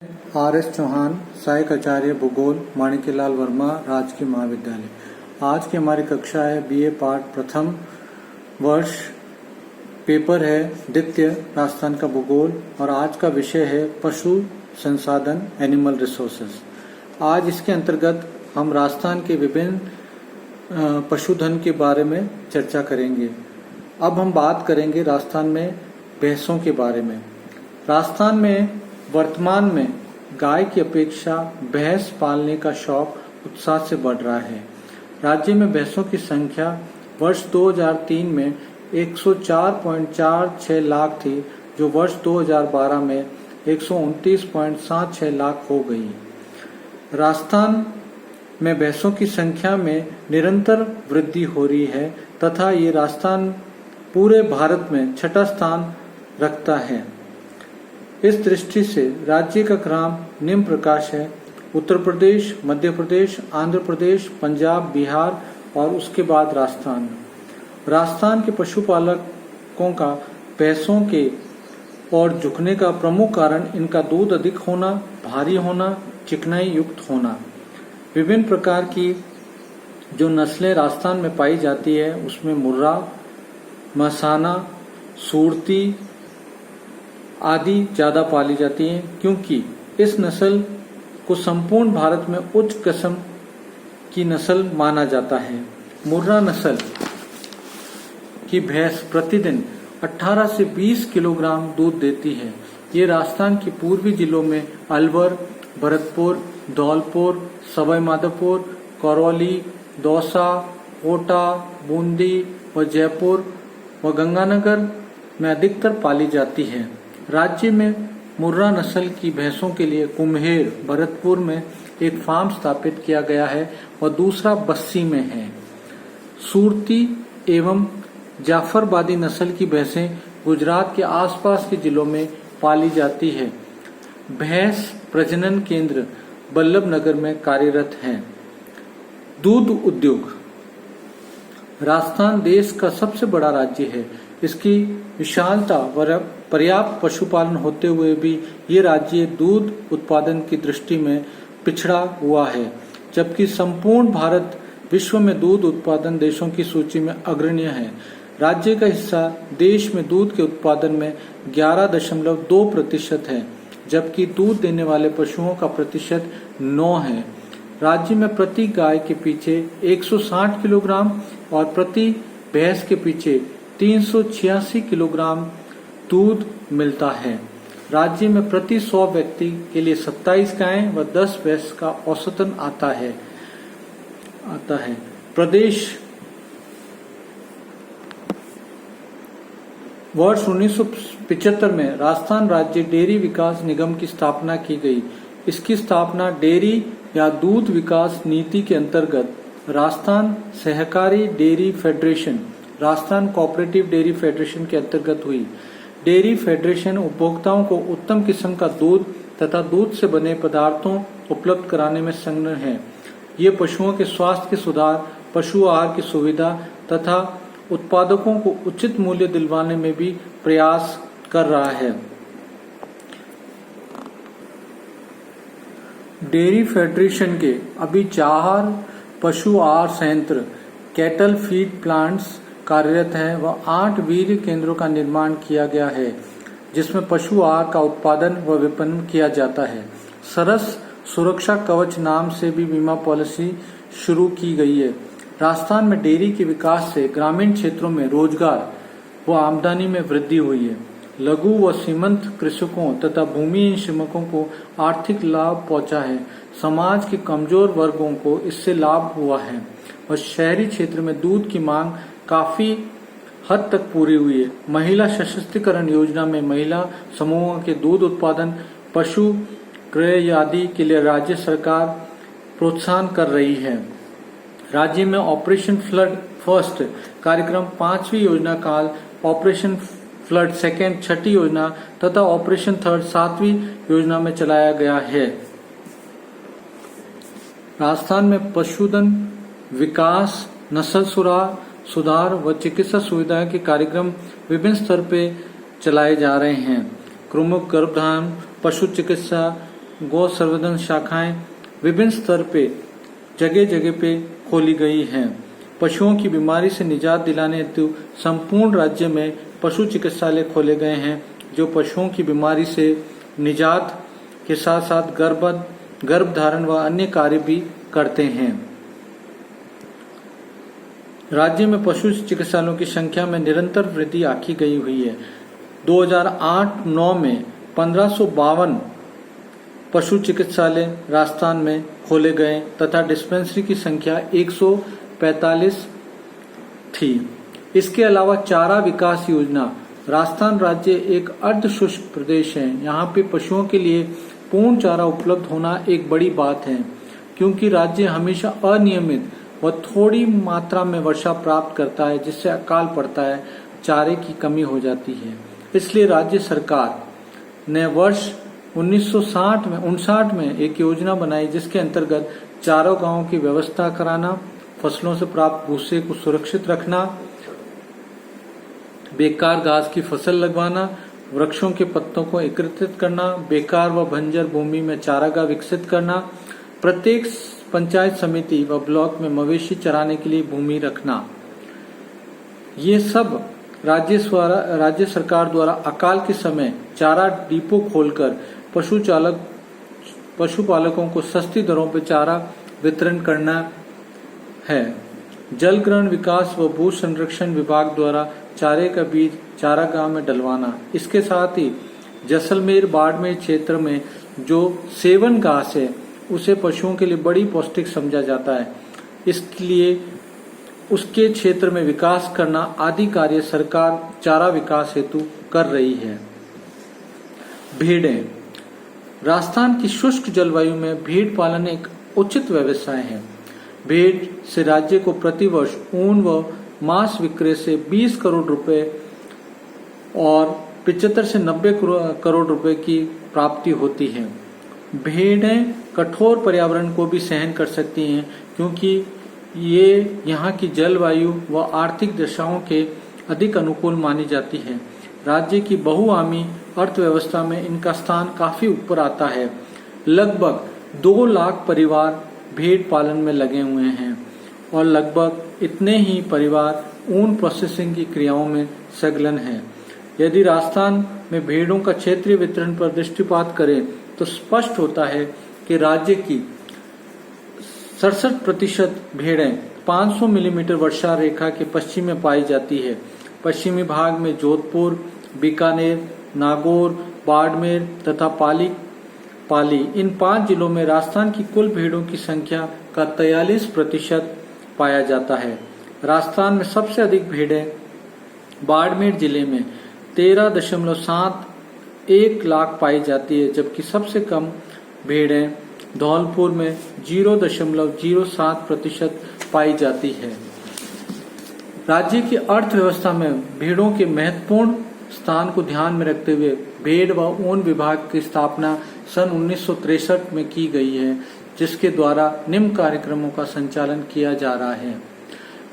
RS. Chauhan, सहायक आचार्य भूगोल, माणिक्यलाल वर्मा, राजकीय महाविद्यालय। आज की हमारी कक्षा है बीए पार्ट प्रथम वर्ष। पेपर है द्वितीय राजस्थान का भूगोल और आज का विषय है पशु संसाधन, एनिमल रिसोर्सेस। आज इसके अंतर्गत हम राजस्थान के विभिन्न पशुधन के बारे में चर्चा करेंगे। अब हम बात करेंगे राजस्थान में भैंसों के बारे में। राजस्थान में वर्तमान में गाय की अपेक्षा भैंस पालने का शौक उत्साह से बढ़ रहा है। राज्य में भैंसों की संख्या वर्ष 2003 में 104.46 लाख थी, जो वर्ष 2012 में 129.76 लाख हो गई। राजस्थान में भैंसों की संख्या में निरंतर वृद्धि हो रही है तथा ये राजस्थान पूरे भारत में छठा स्थान रखता है। इस दृष्टि से राज्य का क्रम निम्न प्रकार है: उत्तर प्रदेश, मध्य प्रदेश, आंध्र प्रदेश, पंजाब, बिहार और उसके बाद राजस्थान। राजस्थान के पशुपालकों का भैंसों के और झुकने का प्रमुख कारण इनका दूध अधिक होना, भारी होना, चिकनाई युक्त होना। विभिन्न प्रकार की जो नस्लें राजस्थान में पाई जाती है उसमें मुर्रा, मसाना, सूरती आदि ज्यादा पाली जाती हैं, क्योंकि इस नस्ल को संपूर्ण भारत में उच्च किस्म की नस्ल माना जाता है। मुर्रा नस्ल की भैंस प्रतिदिन 18 से 20 किलोग्राम दूध देती है। ये राजस्थान के पूर्वी जिलों में अलवर, भरतपुर, धौलपुर, सवाई माधोपुर, करौली, दौसा, कोटा, बूंदी व जयपुर व गंगानगर में अधिकतर पाली जाती है। राज्य में मुर्रा नस्ल की भैंसों के लिए कुम्हेर, भरतपुर में एक फार्म स्थापित किया गया है और दूसरा बस्सी में है। सूरती एवं जाफरबादी नस्ल की भैंसें गुजरात के आसपास के जिलों में पाली जाती है। भैंस प्रजनन केंद्र बल्लभनगर में कार्यरत है। दूध उद्योग। राजस्थान देश का सबसे बड़ा राज्य है। इसकी विशालता व पर्याप्त पशुपालन होते हुए भी ये राज्य दूध उत्पादन की दृष्टि में पिछड़ा हुआ है, जबकि संपूर्ण भारत विश्व में दूध उत्पादन देशों की सूची में अग्रणी है। राज्य का हिस्सा देश में दूध के उत्पादन में 11.2% है, जबकि दूध देने वाले पशुओं का प्रतिशत 9 है। राज्य में प्रति गाय के पीछे 160 किलोग्राम और प्रति भैंस के पीछे 386 किलोग्राम दूध मिलता है। राज्य में प्रति 100 व्यक्ति के लिए 27 गायें व 10 भैंस का औसतन आता है। प्रदेश। वर्ष 1975 में राजस्थान राज्य डेयरी विकास निगम की स्थापना की गई। इसकी स्थापना डेयरी या दूध विकास नीति के अंतर्गत राजस्थान सहकारी dairy federation, Rajasthan cooperative dairy federation के अंतर्गत हुई। डेयरी फेडरेशन उपभोक्ताओं को उत्तम किस्म का दूध तथा दूध से बने पदार्थों उपलब्ध कराने में संलग्न है। ये पशुओं के स्वास्थ्य के सुधार, पशु आहार की सुविधा तथा उत्पादकों को उचित मूल्य दिलवाने में भी प्रयास कर रहा है। डेयरी फेडरेशन के अभी 4 पशु आहार संयंत्र, कैटल फीड प्लांट्स कार्यरत है व 8 वीर्य केंद्रों का निर्माण किया गया है, जिसमें पशु आहार का उत्पादन व विपणन किया जाता है। सरस सुरक्षा कवच नाम से भी बीमा पॉलिसी शुरू की गई है। राजस्थान में डेयरी के विकास से ग्रामीण क्षेत्रों में रोजगार व आमदनी में वृद्धि हुई है। लघु व सीमांत कृषकों तथा भूमिहीन श्रमिकों को आर्थिक लाभ पहुंचा है। समाज के कमजोर वर्गों को इससे लाभ हुआ है और शहरी क्षेत्र में दूध की मांग काफी हद तक पूरी हुई है। महिला सशक्तिकरण योजना में महिला समूहों के दूध उत्पादन, पशु क्रय आदि के लिए राज्य सरकार प्रोत्साहन कर रही है। राज्य में ऑपरेशन फ्लड फर्स्ट कार्यक्रम 5वीं योजना काल, ऑपरेशन फ्लड सेकेंड 6ठी योजना तथा ऑपरेशन थर्ड 7वीं योजना में चलाया गया है। राजस्थान में पशुधन विकास, नस्ल सुधार व चिकित्सा सुविधाएं के कार्यक्रम विभिन्न स्तर पे चलाए जा रहे हैं। प्रमुख गर्भधान, पशु चिकित्सा, गौ संवर्धन शाखाएं विभिन्न स्तर पे जगह जगह पे खोली गई हैं। पशुओं की बीमारी से निजात दिलाने हेतु संपूर्ण राज्य में पशु चिकित्सालय खोले गए हैं, जो पशुओं की बीमारी से निजात के साथ साथ गर्भधारण व अन्य कार्य भी करते हैं। राज्य में पशु चिकित्सालयों की संख्या में निरंतर वृद्धि आकी गई हुई है। 2008-9 में 1552 पशु चिकित्सालय राजस्थान में खोले गए तथा डिस्पेंसरी की संख्या 145 थी। इसके अलावा चारा विकास योजना, राजस्थान राज्य एक अर्ध शुष्क प्रदेश है। यहाँ पे पशुओं के लिए पूर्ण चारा उपलब्ध होना एक बड़ी बात है, क्योंकि राज्य हमेशा अनियमित व थोड़ी मात्रा में वर्षा प्राप्त करता है, जिससे अकाल पड़ता है, चारे की कमी हो जाती है। इसलिए राज्य सरकार ने वर्ष 1959 में एक योजना बनाई, जिसके अंतर्गत चारागाहों की व्यवस्था कराना, फसलों से प्राप्त भूसे को सुरक्षित रखना, बेकार घास की फसल लगवाना, वृक्षों के पत्तों को एकत्रित करना, बेकार व बंजर भूमि में चारागाह विकसित करना, प्रत्येक पंचायत समिति व ब्लॉक में मवेशी चराने के लिए भूमि रखना। ये सब राज्य सरकार द्वारा अकाल के समय चारा डिपो खोलकर पशुपालकों को सस्ती दरों पर चारा वितरण करना है। जल ग्रहण विकास व भू संरक्षण विभाग द्वारा चारे का बीज चारागाह में डलवाना। इसके साथ ही जैसलमेर बाड़मेर क्षेत्र में जो सेवन घास है, उसे पशुओं के लिए बड़ी पौष्टिक समझा जाता है। इसलिए उसके क्षेत्र में विकास करना आदि कार्य सरकार चारा विकास हेतु कर रही है। भेड़ें, राजस्थान की शुष्क जलवायु में भेड़ पालन एक उचित व्यवसाय है। भेड़ से राज्य को प्रतिवर्ष ऊन व मांस विक्रय से 20 करोड़ रुपए और 75 से 90 करोड़ रुपए की प्राप्ति होती है। भेड़ें कठोर पर्यावरण को भी सहन कर सकती हैं, क्योंकि ये यहाँ की जलवायु व आर्थिक दशाओं के अधिक अनुकूल मानी जाती है। राज्य की बहुआमी अर्थव्यवस्था में इनका स्थान काफी ऊपर आता है। लगभग 2 लाख परिवार भेड़ पालन में लगे हुए हैं और लगभग इतने ही परिवार ऊन प्रोसेसिंग की क्रियाओं में संलग्न हैं। यदि राजस्थान में भेड़ों का क्षेत्रीय वितरण पर दृष्टिपात करें तो स्पष्ट होता है कि राज्य की 67% भेड़ें 500 मिलीमीटर वर्षा रेखा के पश्चिम में पाई जाती है। पश्चिमी भाग में जोधपुर, बीकानेर, नागौर, बाड़मेर तथा पाली इन 5 जिलों में राजस्थान की कुल भेड़ों की संख्या का 43% पाया जाता है। राजस्थान में सबसे अधिक भेड़ें बाड़मेर जिले में 13.71 लाख पाई जाती है, जबकि सबसे कम भेड़ें धौलपुर में 0.07% पाई जाती है। राज्य की अर्थव्यवस्था में भेड़ों के महत्वपूर्ण स्थान को ध्यान में रखते हुए भेड़ व ऊन विभाग की स्थापना सन 1963 में की गई है, जिसके द्वारा निम्न कार्यक्रमों का संचालन किया जा रहा है।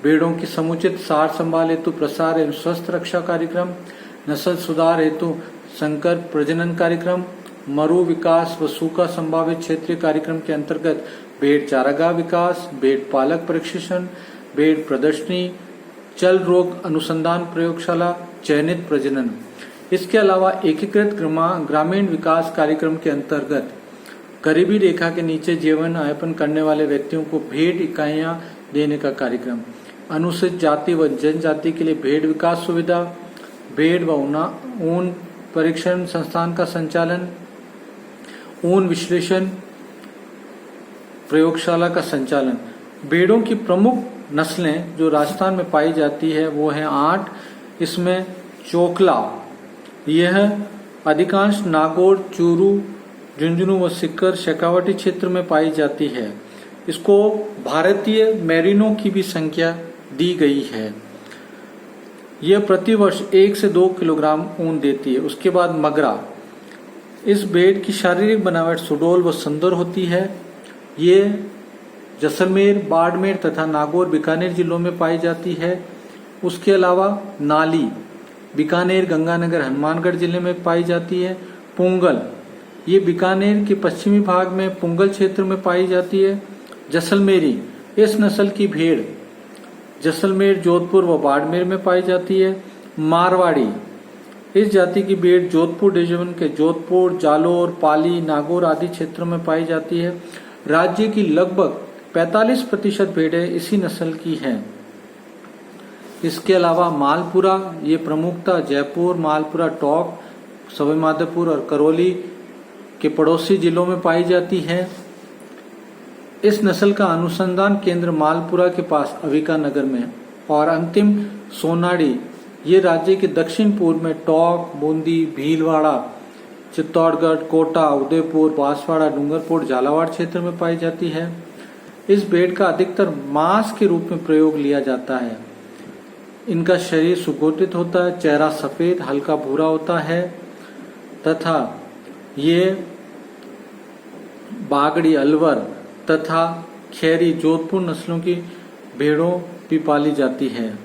भेड़ों की समुचित सार संभाल हेतु प्रसार एवं स्वस्थ रक्षा कार्यक्रम, नस्ल सुधार हेतु संकर प्रजनन कार्यक्रम, मरु विकास व सूखा संभावित क्षेत्रीय कार्यक्रम के अंतर्गत भेड़ चारागाह विकास, भेड़ पालक प्रशिक्षण, भेड़ प्रदर्शनी, चल रोग अनुसंधान प्रयोगशाला, चयनित प्रजनन। इसके अलावा एकीकृत ग्रामीण विकास कार्यक्रम के अंतर्गत गरीबी रेखा के नीचे जीवन यापन करने वाले व्यक्तियों को भेड़ इकाइयां देने का कार्यक्रम, अनुसूचित जाति व जनजाति के लिए भेड़ विकास सुविधा, भेड़ व ऊन परीक्षण संस्थान का संचालन, ऊन विश्लेषण प्रयोगशाला का संचालन। भेड़ों की प्रमुख नस्लें जो राजस्थान में पाई जाती है वो है 8। इसमें चोकला, यह अधिकांश नागौर, चूरू, झुंझुनू व सिक्कर शेखावटी क्षेत्र में पाई जाती है। इसको भारतीय मेरिनो की भी संज्ञा दी गई है। यह प्रतिवर्ष 1 से 2 किलोग्राम ऊन देती है। उसके बाद मगरा, इस भेड़ की शारीरिक बनावट सुडौल व सुंदर होती है। ये जैसलमेर, बाड़मेर तथा नागौर, बीकानेर जिलों में पाई जाती है। उसके अलावा नाली बीकानेर, गंगानगर, हनुमानगढ़ जिले में पाई जाती है। पुंगल ये बीकानेर के पश्चिमी भाग में पुंगल क्षेत्र में पाई जाती है। जैसलमेरी, इस नस्ल की भेड़ जैसलमेर, जोधपुर व बाड़मेर में पाई जाती है। मारवाड़ी, इस जाति की भेड़ जोधपुर डिवीजन के जोधपुर, जालोर, पाली, नागौर आदि क्षेत्रों में पाई जाती है। राज्य की लगभग 45% भेड़ें इसी नस्ल की हैं। इसके अलावा मालपुरा, ये प्रमुखतः जयपुर, मालपुरा, टोंक, सवाईमाधोपुर और करौली के पड़ोसी जिलों में पाई जाती है। इस नस्ल का अनुसंधान केंद्र मालपुरा के पास अविका नगर में। और अंतिम सोनाड़ी, ये राज्य के दक्षिण पूर्व में टोंक, बूंदी, भीलवाड़ा, चित्तौड़गढ़, कोटा, उदयपुर, बांसवाड़ा, डूंगरपुर, झालावाड़ क्षेत्र में पाई जाती है। इस भेड़ का अधिकतर मांस के रूप में प्रयोग लिया जाता है। इनका शरीर सुगठित होता है, चेहरा सफेद हल्का भूरा होता है तथा ये बागड़ी, अलवर तथा खैरी, जोधपुर नस्लों की भेड़ों भी पाली जाती है।